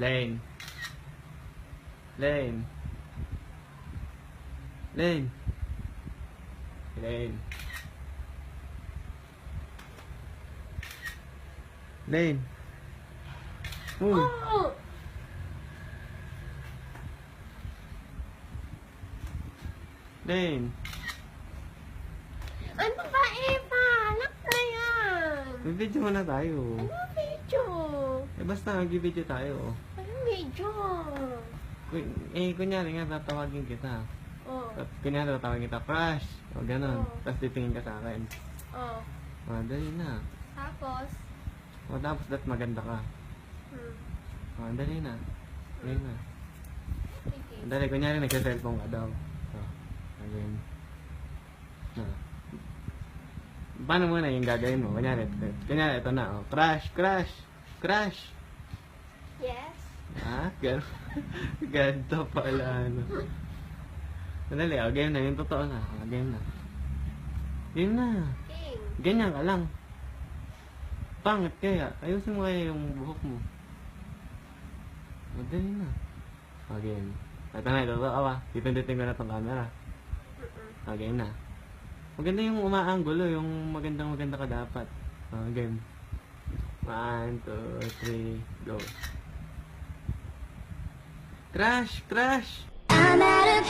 Lane. Lane. Lane. Lane. Lane. Oh! Lane. Ano ba, Eva? Anak na yan. Mag-video muna tayo. Ano video? Basta mag-video tayo. Anong video? Kunyari nga, tatawagin kita. Oh. Kunyari, tatawagin kita, crush. O, ganun. Oh. Tapos titingin ka sa akin. Oh. Dali na. Tapos? Tapos that maganda ka. Dali na. Dali na. Sige. Dali, kunyari, nagsa-cellphone ka daw. Again. Paano muna yung gagawin mo? Kunyari, ito na. Crush, crush, crush. Yes? Ganito pala, ano. Dali, game na. Yung totoo na. Game na. Game na. King. Ganyan ka lang. Pangit kaya. Ayusin mo kaya yung buhok mo. Dali na. Game. Ito na, ito ba? Pipindutin ko na itong camera. Game na. Maganda yung umaanggulo, yung maganda ka dapat. Game. 1, 2, 3, go. Crush! Crush! I'm out of